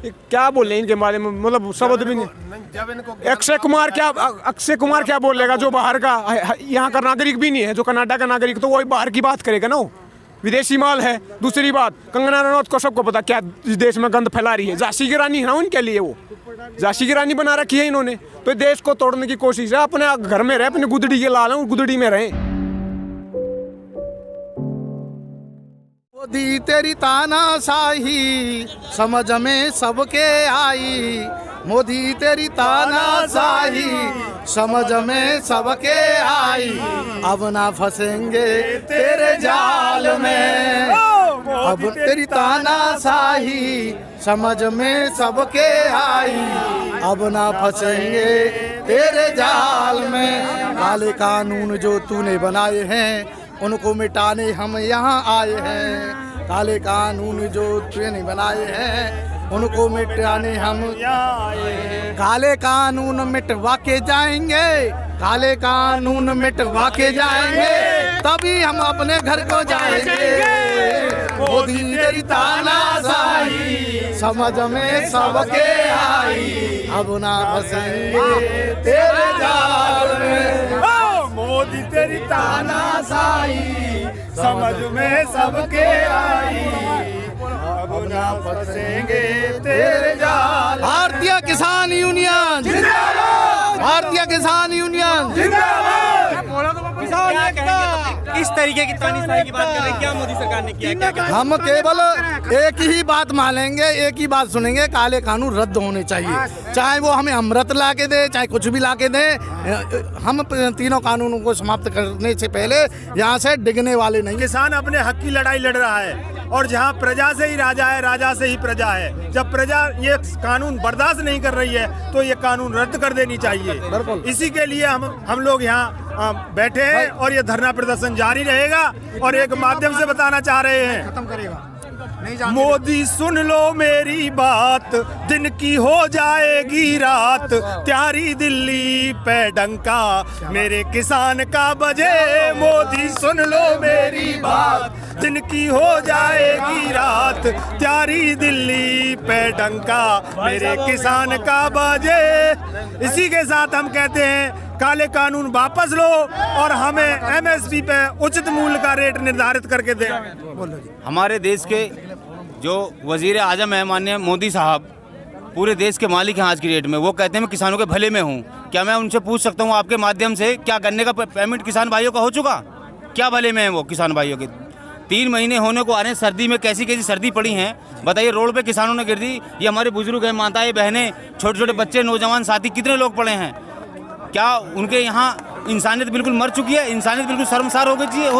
क्या बोले इनके बारे में, मतलब शब्द भी नहीं। जब इनको अक्षय कुमार क्या बोलेगा जो बाहर का, यहाँ का नागरिक भी नहीं है, जो कनाडा का नागरिक, तो वही बाहर की बात करेगा ना, वो विदेशी माल है। दूसरी बात, कंगना रनौत को सबको पता क्या इस देश में गंद फैला रही है, झांसी की रानी है ना उनके लिए, वो झांसी की रानी बना रखी है इन्होंने। तो देश को तोड़ने की कोशिश है, अपने घर में रहे, अपनी गुदड़ी के लाल हैं, गुदड़ी में रहे। मोदी तेरी तानाशाही समझ में सबके आई, मोदी तेरी तानाशाही समझ में सबके आई, अब ना फंसेंगे तेरे जाल में, अब तेरी तानाशाही समझ में सबके आई, अब ना फंसेंगे तेरे जाल में। काले कानून जो तूने बनाए हैं उनको मिटाने हम यहाँ आए हैं, काले कानून जो तूने बनाए हैं उनको मिटाने हम यहाँ आए हैं। काले कानून मिटवा के जाएंगे, काले कानून मिटवा के जाएंगे, तभी हम अपने घर को जाएंगे। मोदी तेरी तानाशाही समझ में सबके आई, अब ना फंसेंगे तेरे जाल में, मोदी तेरी तानाशाही समझ में सबके आई, अब ना फंसेंगे तेरे जाल। भारतीय किसान यूनियन जिंदाबाद, भारतीय किसान यूनियन जिंदाबाद। किस तरीके की तानाशाही की बात कर रहे हैं, क्या मोदी सरकार ने किया, क्या? हम केवल एक ही बात मानेंगे, एक ही बात सुनेंगे, काले कानून रद्द होने चाहिए, चाहे वो हमें अमृत ला के दे, चाहे कुछ भी ला के दे। हम तीनों कानूनों को समाप्त करने से पहले यहाँ से डिगने वाले नहीं। किसान अपने हक की लड़ाई लड़ रहा है, और जहाँ प्रजा से ही राजा है, राजा से ही प्रजा है। जब प्रजा ये कानून बर्दाश्त नहीं कर रही है तो ये कानून रद्द कर देनी चाहिए। इसी के लिए हम लोग यहाँ बैठे हैं और ये धरना प्रदर्शन जारी रहेगा। और एक माध्यम से बताना चाह रहे हैं, खत्म करेगा मोदी सुन लो मेरी बात, दिन की हो जाएगी रात, त्यारी दिल्ली पे डंका मेरे किसान का बजे। मोदी सुन लो मेरी बात, दिन की हो जाएगी रात, त्यारी दिल्ली पे डंका मेरे किसान का बजे। इसी के साथ हम कहते हैं काले कानून वापस लो और हमें MSP पे उचित मूल्य का रेट निर्धारित करके दें। हमारे देश के जो वजीर आजम है माननीय मोदी साहब, पूरे देश के मालिक हैं आज की डेट में, वो कहते हैं मैं किसानों के भले में हूँ। क्या मैं उनसे पूछ सकता हूँ आपके माध्यम से, क्या गन्ने का पेमेंट किसान भाइयों का हो चुका? क्या भले में है वो किसान भाइयों के? 3 महीने होने को आ रहे हैं, सर्दी में कैसी कैसी सर्दी पड़ी हैं बताइए, रोड पे किसानों ने गिर दी। ये हमारे बुजुर्ग हैं, माताएं बहनें, छोटे छोटे बच्चे, नौजवान साथी, कितने लोग पड़े हैं? क्या उनके यहाँ इंसानियत बिल्कुल मर चुकी है? इंसानियत बिल्कुल शर्मसार हो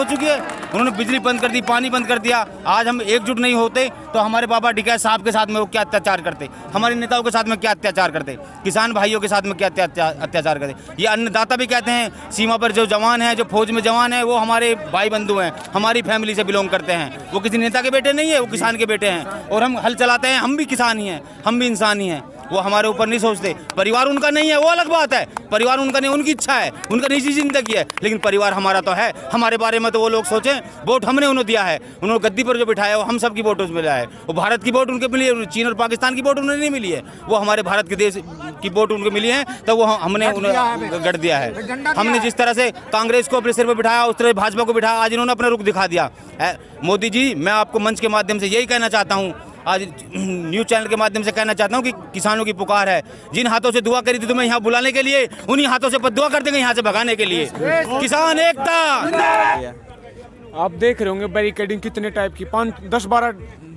चुकी है। उन्होंने बिजली बंद कर दी, पानी बंद कर दिया। आज हम एकजुट नहीं होते तो हमारे बाबा डिकैत साहब के साथ में वो क्या अत्याचार करते, हमारे नेताओं के साथ में क्या अत्याचार करते, किसान भाइयों के साथ में क्या अत्याचार करते। ये अन्नदाता भी कहते हैं, सीमा पर जो जवान हैं, जो फौज में जवान हैं, वो हमारे भाई बंधु हैं, हमारी फैमिली से बिलोंग करते हैं। वो किसी नेता के बेटे नहीं है, वो किसान के बेटे हैं। और हम हल चलाते हैं, हम भी किसान ही हैं, हम भी इंसान ही हैं। वो हमारे ऊपर नहीं सोचते। परिवार उनका नहीं है वो अलग बात है, परिवार उनका नहीं, उनकी इच्छा है, उनका निजी जिंदगी है, लेकिन परिवार हमारा तो है। हमारे बारे में तो वो लोग सोचें, वोट हमने उन्हें दिया है, उन्होंने गद्दी पर जो बिठाया वो हम सब की वोट उसमें मिला है। वो भारत की वोट उनके मिली है, चीन और पाकिस्तान की वोट उन्हें नहीं मिली है, वो हमारे भारत के देश की वोट उनको मिली है। तो वो हमने उन्हें गढ़ दिया है। हमने जिस तरह से कांग्रेस को अपने सिर पर बिठाया, उस तरह भाजपा को बिठाया, आज इन्होंने अपना रुख दिखा दिया। मोदी जी, मैं आपको मंच के माध्यम से यही कहना चाहता हूँ, आज न्यूज़ चैनल के माध्यम से कहना चाहता हूँ कि किसानों की पुकार है। जिन हाथों से दुआ करी थी तुम्हें यहाँ बुलाने के लिए, उन्हीं हाथों से दुआ कर देंगे यहाँ से भगाने के लिए। किसान एकता। आप देख रहे होंगे बैरिकेडिंग कितने टाइप की, 10-12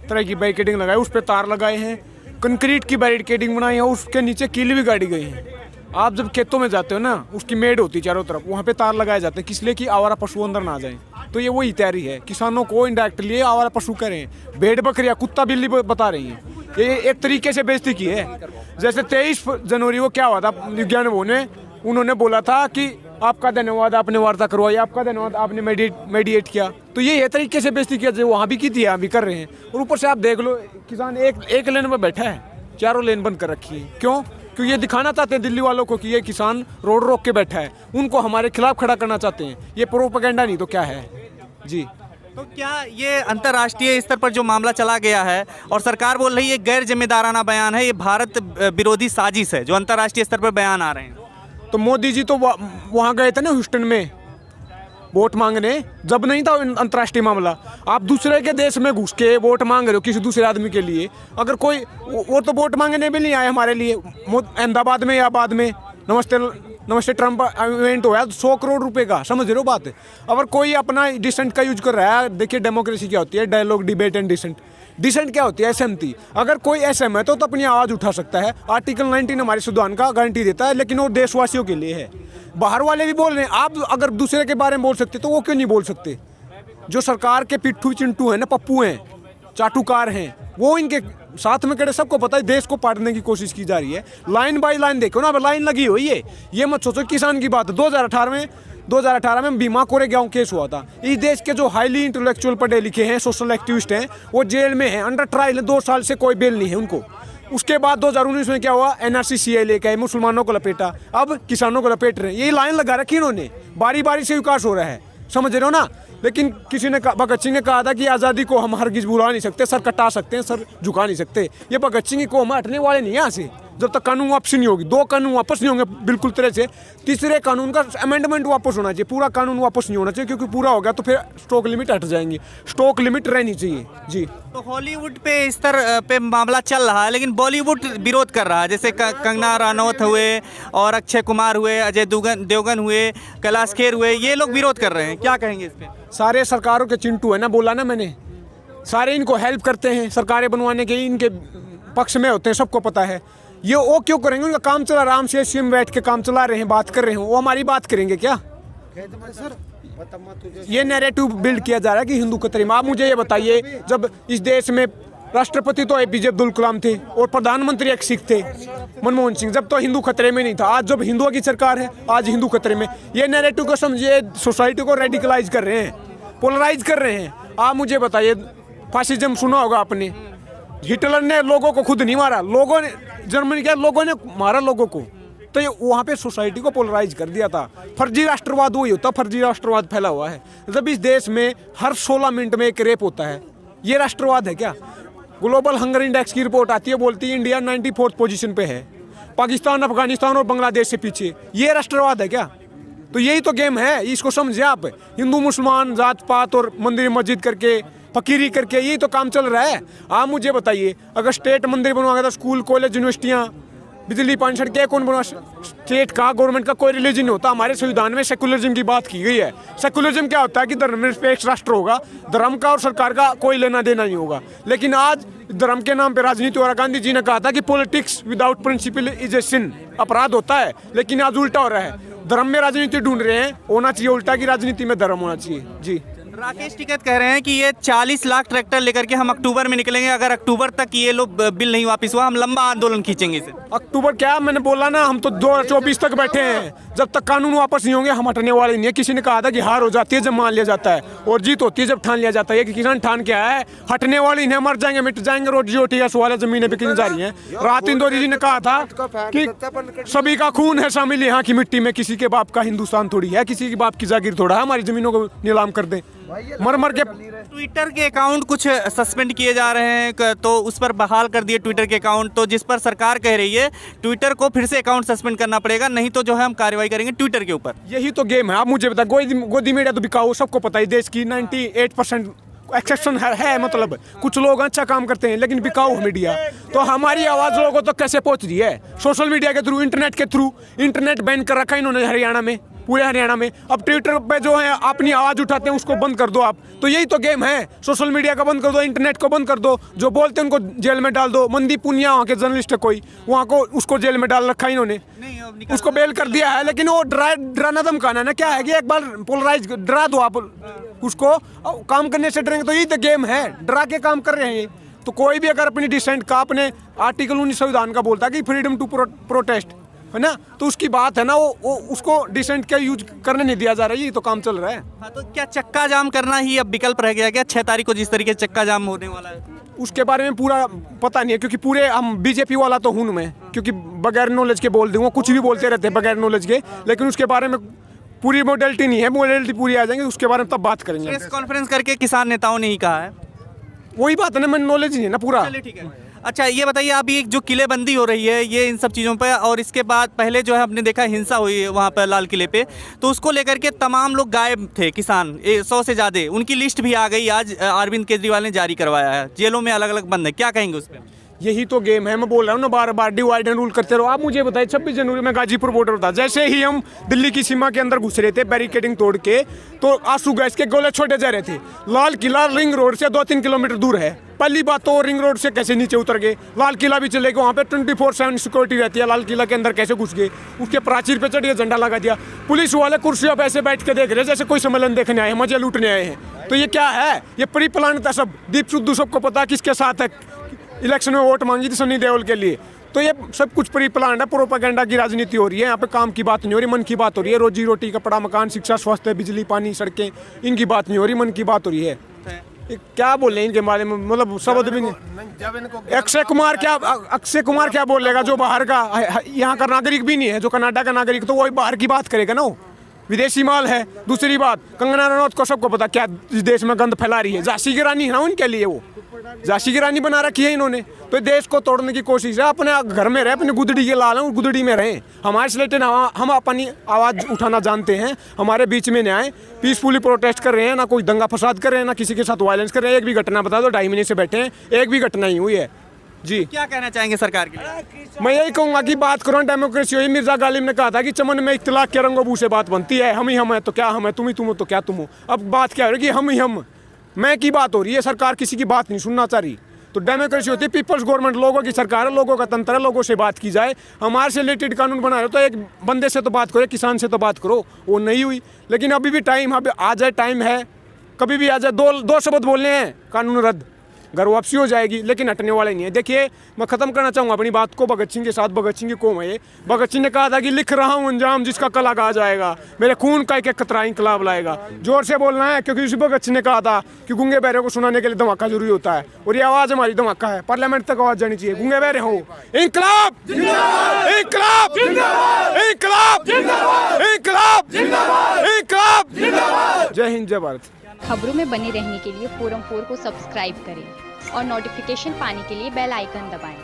तरह की बैरिकेडिंग लगाई, उस पर तार लगाए हैं, कंक्रीट की बैरिकेडिंग बनाई है, उसके नीचे कील भी गाड़ी गई है। आप जब खेतों में जाते हो ना, उसकी मेड़ होती है चारों तरफ, वहाँ पे तार लगाए जाते हैं, किस लिए कि आवारा पशु अंदर ना जाए। तो ये वही तैयारी है, किसानों को इनडायरेक्टली आवारा पशु करें, भेड़ बकरियां, कुत्ता बिल्ली बता रही हैं। ये एक तरीके से बेइज्जती की है। जैसे 23 जनवरी को क्या हुआ था विज्ञान भवन में, उन्होंने बोला था कि आपका धन्यवाद, आपने वार्ता करवाई, आपका धन्यवाद, आपने मेडिएट किया। तो ये तरीके से बेइज्जती किया जो वहाँ भी की थी, यहाँ भी कर रहे हैं। और ऊपर से आप देख लो, किसान एक लेन में बैठा है, चारों लेन बंद कर रखी है। क्यों? क्योंकि ये दिखाना चाहते हैं दिल्ली वालों को कि ये किसान रोड रोक के बैठा है, उनको हमारे खिलाफ खड़ा करना चाहते हैं। ये प्रोपेगेंडा नहीं तो क्या है जी। तो क्या ये अंतर्राष्ट्रीय स्तर पर जो मामला चला गया है और सरकार बोल रही है गैर जिम्मेदाराना बयान है, ये भारत विरोधी साजिश है, जो अंतर्राष्ट्रीय स्तर पर बयान आ रहे हैं? तो मोदी जी तो वहाँ गए थे ना ह्यूस्टन में वोट मांगने, जब नहीं था अंतर्राष्ट्रीय मामला। आप दूसरे के देश में घुस के वोट मांग रहे हो किसी दूसरे आदमी के लिए। अगर कोई वो तो वोट मांगने भी नहीं आए हमारे लिए। अहमदाबाद में या बाद में नमस्ते ट्रम्प इवेंट हुआ 100 करोड़ रुपए का, समझ रहे हो बात। अगर कोई अपना डिसेंट का यूज कर रहा है, देखिए डेमोक्रेसी क्या होती है, dialogue debate and dissent. Dissent क्या होती है? असहमति। अगर कोई असहमत है तो अपनी आवाज़ उठा सकता है। आर्टिकल 19 हमारे संविधान का गारंटी देता है, लेकिन वो देशवासियों के लिए है। बाहर वाले भी बोल रहे हैं, आप अगर दूसरे के बारे में बोल सकते तो वो क्यों नहीं बोल सकते? जो सरकार के पिट्ठू चिंटू हैं ना, पप्पू हैं, चाटुकार हैं, वो इनके साथ में खड़े। सबको पता है देश को पाटने की कोशिश की जा रही है। लाइन बाय लाइन देखो ना, अब लाइन लगी हुई है। ये मत सोचो किसान की बात। 2018 में भीमा कोरेगांव केस हुआ था। इस देश के जो हाईली इंटेलेक्चुअल पढ़े लिखे हैं, सोशल एक्टिविस्ट हैं, वो जेल में हैं, अंडर ट्रायल है, 2 साल से कोई बेल नहीं है उनको। उसके बाद 2019 में क्या हुआ? NRC CA लेके आए, मुसलमानों को लपेटा, अब किसानों को लपेट रहे हैं। यही लाइन लगा रखी इन्होंने, बारी बारी से विकास हो रहा है, समझ रहे हो ना। लेकिन किसी ने भगत सिंह ने कहा था कि आज़ादी को हम हरगिज बुला नहीं सकते, सर कटा सकते हैं, सर झुका नहीं सकते। ये भगत सिंह को हम हटने वाले नहीं है यहाँ से, जब तक कानून वापस नहीं होगी। 2 कानून वापस नहीं होंगे बिल्कुल तरह से। तीसरे कानून का अमेंडमेंट वापस होना चाहिए, पूरा कानून वापस नहीं होना चाहिए, क्योंकि पूरा हो गया तो फिर स्टॉक लिमिट हट जाएंगी। स्टॉक लिमिट रहनी चाहिए जी। तो हॉलीवुड पे इस तरह पे मामला चल रहा है, लेकिन बॉलीवुड विरोध कर रहा है। जैसे कंगना रनौत हुए और अक्षय कुमार हुए, अजय देवगन हुए, कैलाश खेर हुए, ये लोग विरोध कर रहे हैं। क्या कहेंगे इस पे? सारे सरकारों के चिंटू है ना, बोला ना मैंने। सारे इनको हेल्प करते हैं सरकारें बनवाने के, इनके पक्ष में होते हैं, सबको पता है। ये वो क्यों करेंगे? उनका काम चला, आराम से सीएम बैठ के काम चला रहे हैं, बात कर रहे हैं। वो हमारी बात करेंगे क्या? ये नैरेटिव बिल्ड किया जा रहा है कि हिंदू खतरे में। आप मुझे ये बताइए, जब इस देश में राष्ट्रपति तो APJ अब्दुल कलाम थे और प्रधानमंत्री एक सिख थे, मनमोहन सिंह, जब तो हिंदू खतरे में नहीं था। आज जब हिंदुओं की सरकार है, आज हिंदू खतरे में। ये नैरेटिव को समझिए, सोसाइटी को रेडिकलाइज कर रहे हैं, पोलराइज कर रहे हैं। आप मुझे बताइए, फासिज्म सुना होगा आपने। हिटलर ने लोगों को खुद नहीं मारा, लोगों ने, जर्मनी के लोगों ने मारा लोगों को। तो ये वहाँ पे सोसाइटी को पोलराइज कर दिया था। फर्जी राष्ट्रवाद वही होता, फर्जी राष्ट्रवाद फैला हुआ है। जब इस देश में हर 16 मिनट में एक रेप होता है, ये राष्ट्रवाद है क्या? ग्लोबल हंगर इंडेक्स की रिपोर्ट आती है, बोलती है इंडिया 94th पोजीशन पे है, पाकिस्तान, अफगानिस्तान और बांग्लादेश से पीछे। ये राष्ट्रवाद है क्या? तो यही तो गेम है, इसको समझे आप। हिंदू मुसलमान जात पात और मंदिर मस्जिद करके, फकीरी करके, यही तो काम चल रहा है। आप मुझे बताइए, अगर स्टेट मंदिर बनवाएगा तो स्कूल, कॉलेज, यूनिवर्सिटियाँ, बिजली, पानी, सड़कें कौन बनवा? स्टेट का, गवर्नमेंट का कोई रिलीजन नहीं होता। हमारे संविधान में सेकुलरिज्म की बात की गई है। सेकुलरिज्म क्या होता है कि धर्मनिरपेक्ष राष्ट्र होगा, धर्म का और सरकार का कोई लेना देना नहीं होगा। लेकिन आज धर्म के नाम पे राजनीति हो रहा। गांधी जी ने कहा था कि politics without principle is a sin, अपराध होता है। लेकिन आज उल्टा हो रहा है, धर्म में राजनीति ढूंढ रहे हैं, होना चाहिए उल्टा कि राजनीति में धर्म होना चाहिए जी। राकेश टिकैत कह रहे हैं कि ये 40 लाख ट्रैक्टर लेकर के हम अक्टूबर में निकलेंगे। अगर अक्टूबर तक ये लोग बिल नहीं वापस हुआ, हम लंबा आंदोलन खींचेंगे इसे। अक्टूबर क्या, मैंने बोला ना, हम तो 2024 तक बैठे हैं। जब तक कानून वापस नहीं होंगे हम हटने वाले नहीं है। किसी ने कहा था कि हार हो जाती है जब मान लिया जाता है, और जीत होती है जब ठान लिया जाता है। कि किसान ठान के आया है, हटने वाली नहीं, मर जाएंगे, मिट जाएंगे, रोटी रोटी का सवाल है, जमीनें बिकने जा रही हैं। रात इंदौरी जी ने कहा था कि सभी का खून है शामिल यहाँ की मिट्टी में, किसी के बाप का हिंदुस्तान थोड़ी है, किसी के बाप की जागीर थोड़ा है, हमारी जमीनों को नीलाम कर दें, मर मर के। ट्विटर के अकाउंट कुछ सस्पेंड किए जा रहे हैं, तो उस पर बहाल कर दिए ट्विटर के अकाउंट। तो जिस पर सरकार कह रही है ट्विटर को फिर से अकाउंट सस्पेंड करना पड़ेगा, नहीं तो जो है हम कार्रवाई करेंगे ट्विटर के ऊपर। यही तो गेम है। आप मुझे बताए, गोदी मीडिया तो बिकाऊ, सबको पता है। देश की 98% एक्सेप्शन है, मतलब कुछ लोग अच्छा काम करते हैं, लेकिन बिकाऊ मीडिया। तो हमारी आवाज़ लोगों तक कैसे पहुंच रही है? सोशल मीडिया के थ्रू, इंटरनेट के थ्रू। इंटरनेट बैन कर रखा है इन्होंने हरियाणा में, पूरे हरियाणा में। अब ट्विटर पे जो है अपनी आवाज़ उठाते हैं, उसको बंद कर दो आप। तो यही तो गेम है। सोशल मीडिया का बंद कर दो, इंटरनेट को बंद कर दो, जो बोलते हैं उनको जेल में डाल दो। मनदीप पुनिया वहाँ के जर्नलिस्ट है कोई, वहाँ को उसको जेल में डाल रखा है इन्होंने, उसको बेल कर दिया है। लेकिन वो डराना धमकाना ना क्या है कि एक बार पोलराइज डरा दो आप उसको, काम करने से डरेंगे। तो यही तो गेम है, डरा के काम कर रहे हैं। तो कोई भी अगर अपनी डिसेंट का, अपने आर्टिकल 19 संविधान का बोलता है कि फ्रीडम टू प्रोटेस्ट है ना, तो उसकी बात है ना, वो उसको डिसेंट का यूज करने नहीं दिया जा रहा है। ये तो काम चल रहा है। हाँ, तो क्या चक्का जाम करना ही अब विकल्प रह गया क्या? 6 तारीख को जिस तरीके से चक्का जाम होने वाला है, उसके बारे में पूरा पता नहीं है, क्योंकि पूरे हम बीजेपी वाला तो हूँ मैं, क्योंकि बगैर नॉलेज के बोल दूँ, वो कुछ भी बोलते रहते हैं बगैर नॉलेज के। लेकिन उसके बारे में पूरी मॉडलिटी नहीं है, मॉडलिटी पूरी आ जाएंगे उसके बारे में तब बात करेंगे। प्रेस कॉन्फ्रेंस करके किसान नेताओं ने ही कहा है। वही बात है ना, मैंने नॉलेज नहीं है ना पूरा। चलिए ठीक है। अच्छा ये बताइए, अभी एक जो किलेबंदी हो रही है ये इन सब चीज़ों पे, और इसके बाद पहले जो है आपने देखा हिंसा हुई वहाँ पर लाल किले पे, तो उसको लेकर के तमाम लोग गायब थे किसान, 100 से ज़्यादा, उनकी लिस्ट भी आ गई आज अरविंद केजरीवाल ने जारी करवाया है, जेलों में अलग अलग बंद है, क्या कहेंगे उस पर? यही तो गेम है, मैं बोल रहा हूँ ना, बार बार डिवाइड एंड रूल करते रहो। आप मुझे बताइए 26 जनवरी में गाजीपुर बॉर्डर था, जैसे ही हम दिल्ली की सीमा के अंदर घुस रहे थे बैरिकेडिंग तोड़ के, तो आंसू गैस के गोले छोड़े जा रहे थे। लाल किला रिंग रोड से 2-3 किलोमीटर दूर है। पहली बात तो रिंग रोड से कैसे नीचे उतर गए, लाल किला भी चले गए, वहाँ पे 24/7 सिक्योरिटी रहती है, लाल किला के अंदर कैसे घुस गए, उसके प्राचीर पे चढ़िए झंडा लगा दिया। पुलिस वाले कुर्सियों पे ऐसे बैठ के देख रहे हैं जैसे कोई सम्मेलन देखने आए हैं, मजे लूटने आए हैं। तो ये क्या है, ये प्री प्लान था सब। दीप सिद्धू सबको पता किसके साथ है, इलेक्शन में वोट मांगी थी सनी देओल के लिए। तो ये सब कुछ प्री प्लान है, प्रोपेगेंडा की राजनीति हो रही है यहाँ पे। काम की बात नहीं हो रही, मन की बात हो रही है। रोजी रोटी, कपड़ा, मकान, शिक्षा, स्वास्थ्य, बिजली, पानी, सड़कें, इनकी बात नहीं हो रही, मन की बात हो रही है। ये क्या बोले इनके बारे में, मतलब शब्द भी नहीं। अक्षय कुमार क्या बोलेगा जो बाहर का, यहाँ का नागरिक भी नहीं है, जो कनाडा का नागरिक, तो वही बाहर की बात करेगा ना, वो विदेशी माल है। दूसरी बात, कंगना रनौत को सबको पता क्या इस देश में गंद फैला रही है, झांसी की रानी है ना उनके लिए, वो झांसी की रानी बना रखी है इन्होंने। तो देश को तोड़ने की कोशिश है। अपने घर में रहे, अपने गुदड़ी के लाल हैं, गुदड़ी में रहें। हमारे सिलेक्टेड, हम अपनी आवाज़ उठाना जानते हैं, हमारे बीच में न्याय, पीसफुली प्रोटेस्ट कर रहे हैं, ना कोई दंगा फसाद कर रहे हैं, ना किसी के साथ वायलेंस कर रहे हैं। एक भी घटना बता दो, 2.5 महीने से बैठे हैं, एक भी घटना ही हुई है जी। क्या कहना चाहेंगे सरकार के लिए? मैं यही कहूँगा कि बात करो डेमोक्रेसी हुई। मिर्जा गालिब ने कहा था कि चमन में इख्तिलाफ के रंगोबू से बात बनती है। हम ही हम है तो क्या हम है, तुम ही तुम हो तो क्या तुम हो। अब बात क्या हो रही है कि हम ही हम, मैं की बात हो रही है। सरकार किसी की बात नहीं सुनना चाह रही। तो डेमोक्रेसी होती है, पीपल्स गवर्नमेंट, लोगों की सरकार है, लोगों का तंत्र है, लोगों से बात की जाए। हमारे से रिलेटेड कानून बना रहे हो तो एक बंदे से तो बात करो, किसान से तो बात करो, वो नहीं हुई। लेकिन अभी भी टाइम, अभी आ जाए, टाइम है, कभी भी आ जाए। दो शब्द बोलने हैं, कानून रद्द, घर वापसी हो जाएगी, लेकिन हटने वाले नहीं है। देखिए, मैं खत्म करना चाहूँगा अपनी बात को भगत सिंह के साथ। भगत सिंह की कौम है ये। भगत सिंह ने कहा था कि लिख रहा हूँ अंजाम जिसका कल आ जाएगा, मेरे खून का एक कतरा इंकलाब लाएगा। जोर से बोलना है, क्योंकि उसी भगत सिंह ने कहा था कि गूंगे बहरे को सुनाने के लिए धमाका जरूरी होता है, और ये आवाज़ हमारी धमाका है। पार्लियामेंट तक आवाज़ जानी चाहिए। गूंगे बहरे हो, इंकलाब, इंकलाब, इंकलाब, इंकलाब, इंकलाब। जय हिंद, जय भारत। खबरों में बने रहने के लिए फोरम 4 को सब्सक्राइब करें और नोटिफिकेशन पाने के लिए बेल आइकन दबाएं।